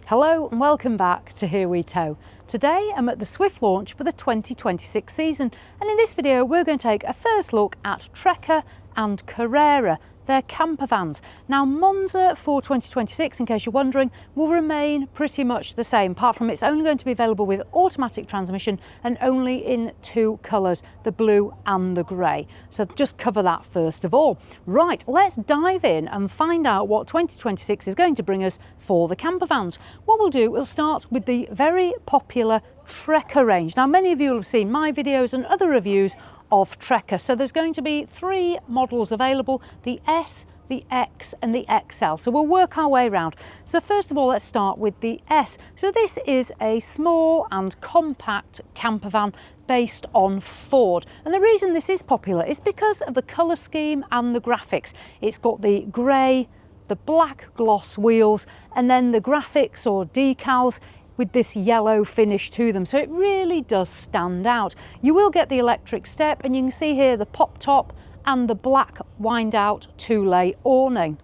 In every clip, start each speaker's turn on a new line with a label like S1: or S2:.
S1: Hello and welcome back to Here We Tow. Today I'm at the Swift launch for the 2026 season, and in this video we're going to take a first look at Carrera and Carrera. They're camper vans. Now Monza for 2026, in case you're wondering, will remain pretty much the same, apart from it's only going to be available with automatic transmission and only in two colours, the blue and the grey. So just cover that first of all. Right, let's dive in and find out what 2026 is going to bring us for the camper vans. What we'll do, we'll start with the very popular Carrera range. Now many of you will have seen my videos and other reviews of Carrera. So there's going to be three models available, the S, the X and the XL. So we'll work our way around. So first of all, let's start with the S. So this is a small and compact camper van based on Ford. And the reason this is popular is because of the colour scheme and the graphics. It's got the grey, the black gloss wheels, and then the graphics or decals with this yellow finish to them, so it really does stand out. You will get the electric step, and you can see here the pop top and the black wind out two-lay awning.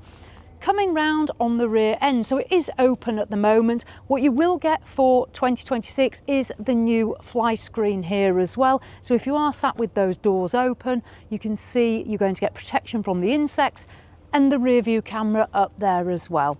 S1: Coming round on the rear end, so it is open at the moment. What you will get for 2026 is the new fly screen here as well. So if you are sat with those doors open, you can see you're going to get protection from the insects and the rear view camera up there as well.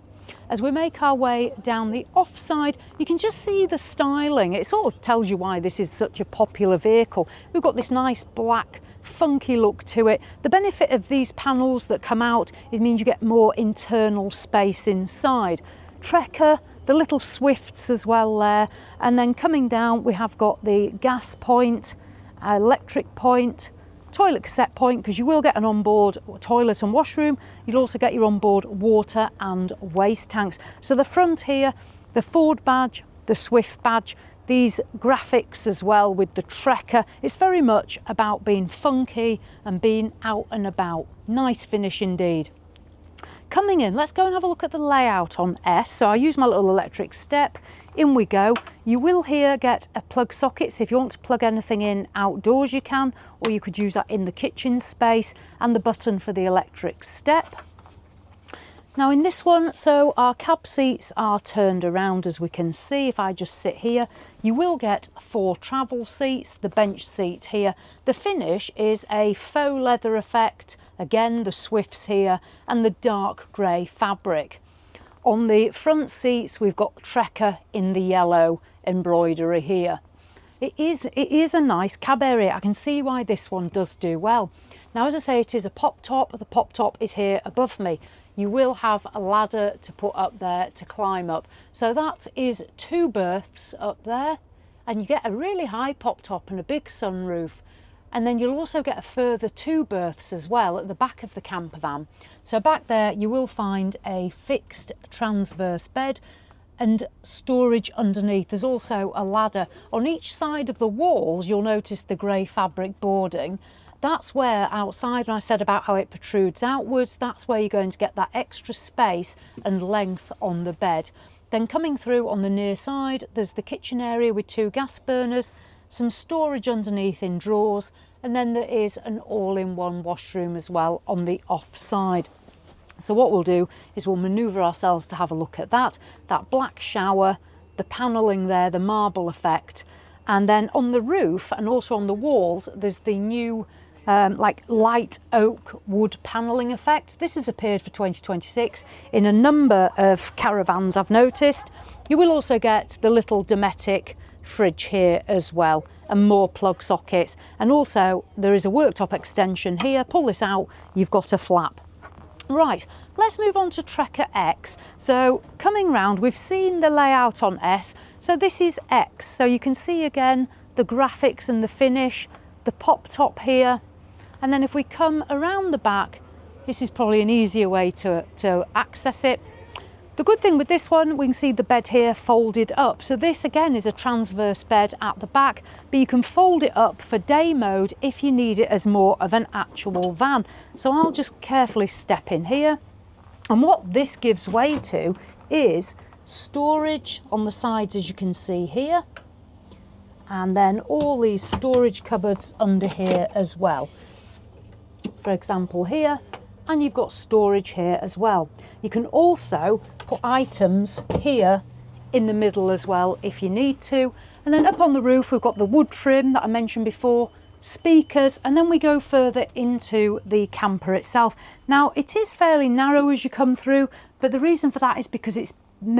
S1: As we make our way down the offside, you can just see the styling. It sort of tells you why this is such a popular vehicle. We've got this nice black, funky look to it. The benefit of these panels that come out, it means you get more internal space inside. Carrera, the little Swifts as well there. And then coming down, we have got the gas point, electric point, toilet cassette point, because you will get an onboard toilet and washroom. You'll also get your onboard water and waste tanks. So the front here, the Ford badge, the Swift badge, these graphics as well with the Carrera. It's very much about being funky and being out and about. Nice finish indeed. Coming in, let's go and have a look at the layout on S. So I use my little electric step. In we go. You will here get a plug socket, so if you want to plug anything in outdoors you can, or you could use that in the kitchen space, and the button for the electric step. Now in this one, so our cab seats are turned around, as we can see. If I just sit here, you will get 4 travel seats, the bench seat here. The finish is a faux leather effect, again the Swifts here, and the dark grey fabric. On the front seats, we've got Carrera in the yellow embroidery here. It is a nice cab area. I can see why this one does do well. Now, as I say, it is a pop top. The pop top is here above me. You will have a ladder to put up there to climb up. So that is 2 berths up there, and you get a really high pop top and a big sunroof. And then you'll also get a further 2 berths as well at the back of the camper van. So back there you will find a fixed transverse bed and storage underneath. There's also a ladder. On each side of the walls you'll notice the grey fabric boarding. That's where outside, when I said about how it protrudes outwards, that's where you're going to get that extra space and length on the bed. Then coming through on the near side, there's the kitchen area with 2 gas burners, some storage underneath in drawers, and then there is an all-in-one washroom as well on the off side. So what we'll do is we'll manoeuvre ourselves to have a look at that black shower, the panelling there, the marble effect, and then on the roof and also on the walls there's the new like light oak wood panelling effect. This has appeared for 2026 in a number of caravans, I've noticed. You will also get the little Dometic fridge here as well, and more plug sockets, and also there is a worktop extension here. Pull this out, you've got a flap. Right, let's move on to Carrera X. So coming round, we've seen the layout on S, so this is X. So you can see again the graphics and the finish, the pop top here, and then if we come around the back, this is probably an easier way to access it. The good thing with this one, we can see the bed here folded up. So this again is a transverse bed at the back, but you can fold it up for day mode if you need it as more of an actual van. So I'll just carefully step in here. And what this gives way to is storage on the sides, as you can see here. And then all these storage cupboards under here as well. For example here, and you've got storage here as well. You can also put items here in the middle as well if you need to. And then up on the roof we've got the wood trim that I mentioned before, speakers, and then we go further into the camper itself. Now it is fairly narrow as you come through, but the reason for that is because it's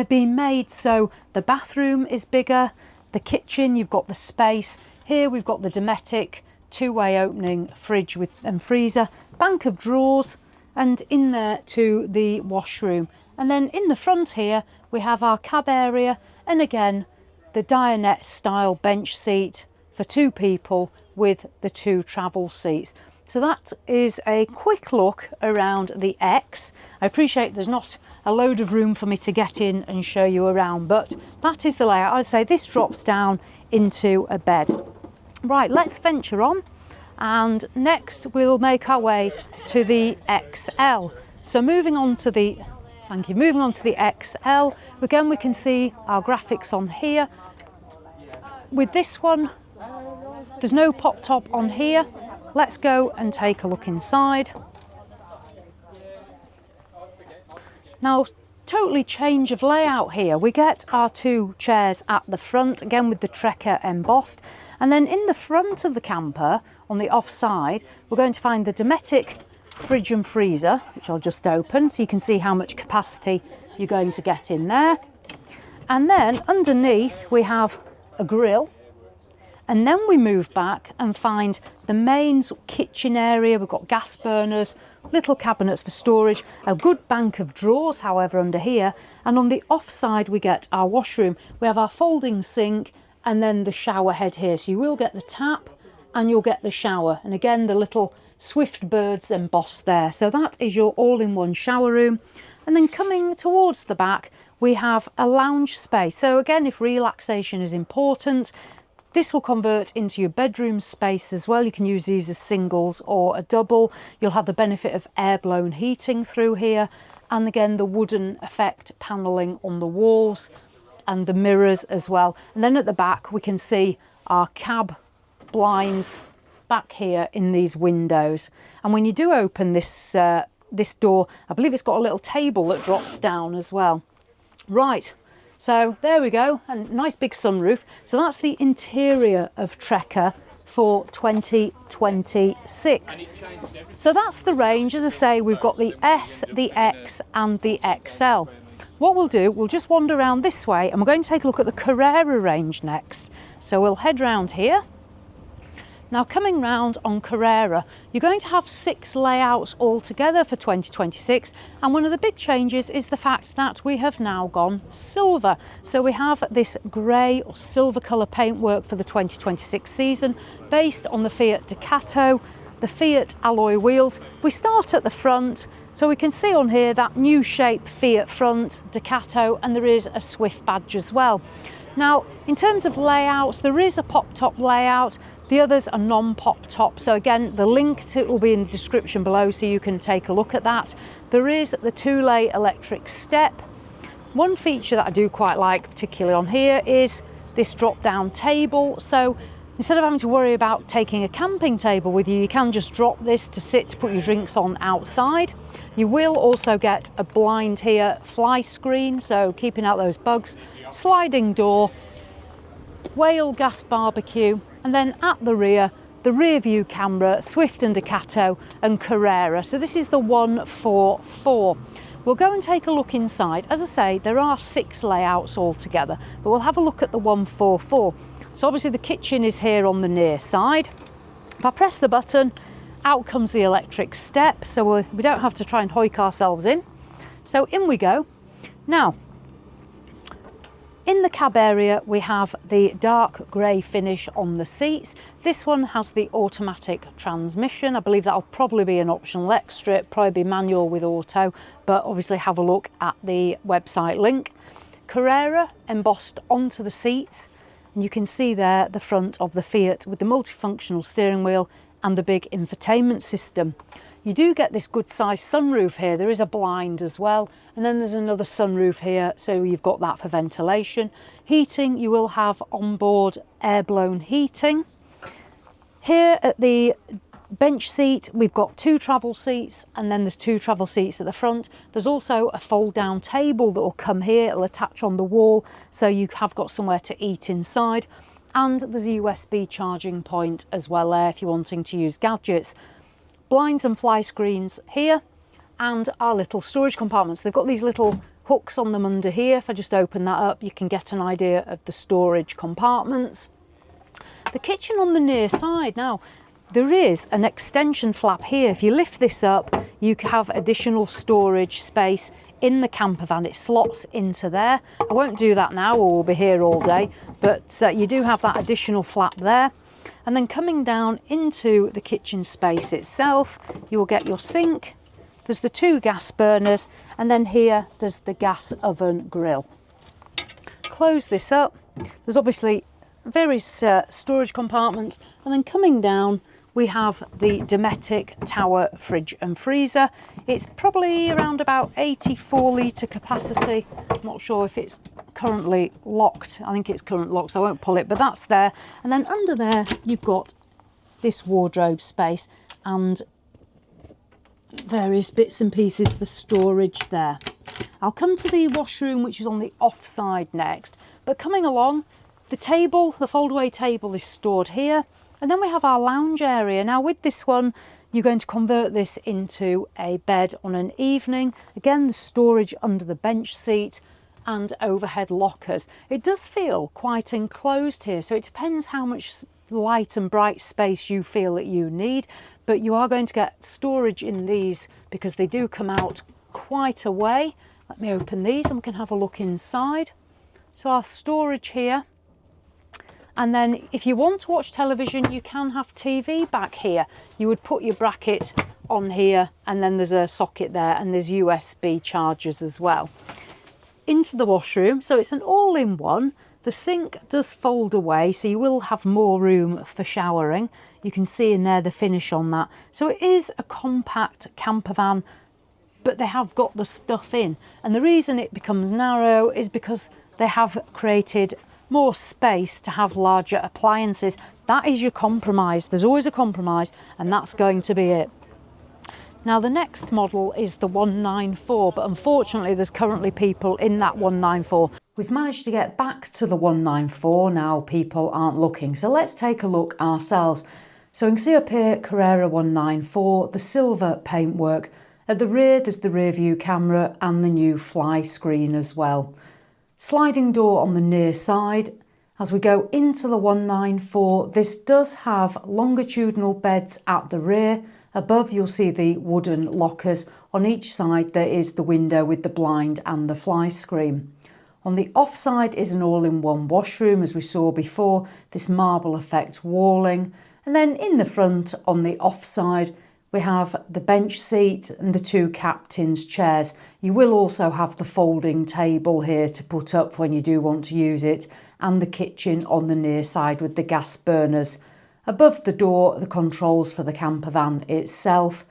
S1: been made so the bathroom is bigger, the kitchen, you've got the space. Here we've got the Dometic two-way opening fridge and freezer, bank of drawers, and in there to the washroom. And then in the front here we have our cab area, and again the dinette style bench seat for 2 people with the 2 travel seats. So that is a quick look around the X. I appreciate there's not a load of room for me to get in and show you around, but that is the layout. I'd say this drops down into a bed. Right, let's venture on, and next we'll make our way to the XL. So moving on to the XL, again we can see our graphics on here. With this one, there's no pop top on here. Let's go and take a look inside. Now, totally change of layout here. We get our 2 chairs at the front, again with the Trekker embossed. And then in the front of the camper, on the off side, we're going to find the Dometic fridge and freezer, which I'll just open so you can see how much capacity you're going to get in there. And then underneath we have a grill. And then we move back and find the main kitchen area. We've got gas burners, little cabinets for storage, a good bank of drawers, however, under here. And on the off side, we get our washroom. We have our folding sink and then the shower head here. So you will get the tap and you'll get the shower. And again, the little Swift birds embossed there. So that is your all-in-one shower room. And then coming towards the back, we have a lounge space. So again, if relaxation is important, this will convert into your bedroom space as well. You can use these as singles or a double. You'll have the benefit of air-blown heating through here. And again, the wooden effect panelling on the walls and the mirrors as well. And then at the back, we can see our cab blinds back here in these windows. And when you do open this, this door, I believe it's got a little table that drops down as well. Right. So there we go, and nice big sunroof. So that's the interior of Trekker for 2026. So that's the range. As I say, we've got the S, the X and the XL. What we'll do, we'll just wander around this way and we're going to take a look at the Carrera range next. So we'll head round here. Now coming round on Carrera, you're going to have 6 layouts altogether for 2026, and one of the big changes is the fact that we have now gone silver. So we have this grey or silver colour paintwork for the 2026 season based on the Fiat Ducato, the Fiat alloy wheels. We start at the front, so we can see on here that new shape Fiat front, Ducato, and there is a Swift badge as well. Now in terms of layouts, there is a pop-top layout. The others are non-pop-top, so again the link to it will be in the description below so you can take a look at that. There is the 2-lay electric step. One feature that I do quite like, particularly on here, is this drop-down table. So instead of having to worry about taking a camping table with you, you can just drop this to sit to put your drinks on outside. You will also get a blind here, fly screen, so keeping out those bugs, sliding door, whale gas barbecue, and then at the rear view camera, Swift and Ducato and Carrera. So this is the 144. We'll go and take a look inside. As I say, there are 6 layouts altogether, but we'll have a look at the 144. So obviously the kitchen is here on the near side. If I press the button, out comes the electric step, so we don't have to try and hoik ourselves in. So in we go. Now, in the cab area, we have the dark grey finish on the seats. This one has the automatic transmission. I believe that'll probably be an optional extra, it'll probably be manual with auto, but obviously have a look at the website link. Carrera embossed onto the seats, and you can see there the front of the Fiat with the multifunctional steering wheel and the big infotainment system. You do get this good sized sunroof here. There is a blind as well, and then there's another sunroof here, so you've got that for ventilation. Heating, you will have onboard air blown heating. Here at the bench seat, we've got 2 travel seats, and then there's 2 travel seats at the front. There's also a fold down table that will come here, it'll attach on the wall, so you have got somewhere to eat inside. And there's a USB charging point as well there if you're wanting to use gadgets. Blinds and fly screens here, and our little storage compartments. They've got these little hooks on them under here. If I just open that up, you can get an idea of the storage compartments. The kitchen on the near side. Now, there is an extension flap here. If you lift this up, you have additional storage space in the camper van. It slots into there. I won't do that now or we'll be here all day, but you do have that additional flap there. And then coming down into the kitchen space itself, you will get your sink. There's the 2 gas burners, and then here there's the gas oven grill. Close this up. There's obviously various storage compartments, and then coming down we have the Dometic Tower fridge and freezer. It's probably around about 84 litre capacity. I'm not sure if it's currently locked. I think it's currently locked, so I won't pull it, but that's there. And then under there you've got this wardrobe space and various bits and pieces for storage there. I'll come to the washroom, which is on the off side next, but coming along, the table, the foldaway table, is stored here. And then we have our lounge area. Now with this one, you're going to convert this into a bed on an evening. Again, the storage under the bench seat and overhead lockers. It does feel quite enclosed here, so it depends how much light and bright space you feel that you need, but you are going to get storage in these because they do come out quite a way. Let me open these and we can have a look inside. So our storage here. And then if you want to watch television, you can have TV back here. You would put your bracket on here, and then there's a socket there, and there's USB chargers as well. Into the washroom, so it's an all-in-one. The sink does fold away, so you will have more room for showering. You can see in there the finish on that. So it is a compact camper van, but they have got the stuff in. And the reason it becomes narrow is because they have created more space to have larger appliances. That is your compromise. There's always a compromise, and that's going to be it. Now the next model is the 194, but unfortunately there's currently people in that 194. We've managed to get back to the 194, now people aren't looking, so let's take a look ourselves. So you can see up here, Carrera 194, the silver paintwork. At the rear there's the rear view camera and the new fly screen as well. Sliding door on the near side. As we go into the 194, this does have longitudinal beds at the rear. Above you'll see the wooden lockers. On each side there is the window with the blind and the fly screen. On the off side is an all-in-one washroom, as we saw before, this marble effect walling. And then in the front on the off side we have the bench seat and the 2 captain's chairs. You will also have the folding table here to put up when you do want to use it, and the kitchen on the near side with the gas burners. Above the door, the controls for the camper van itself,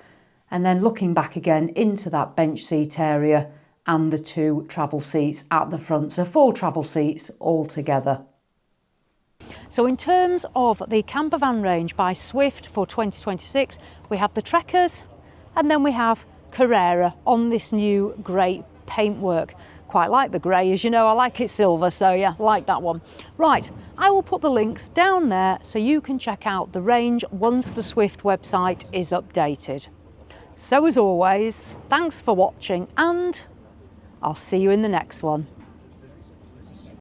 S1: and then looking back again into that bench seat area and the 2 travel seats at the front, so 4 travel seats altogether. So in terms of the campervan range by Swift for 2026, we have the Trekkers, and then we have Carrera on this new grey paintwork. Quite like the grey, as you know, I like it silver, so yeah, like that one. Right, I will put the links down there so you can check out the range once the Swift website is updated. So as always, thanks for watching, and I'll see you in the next one.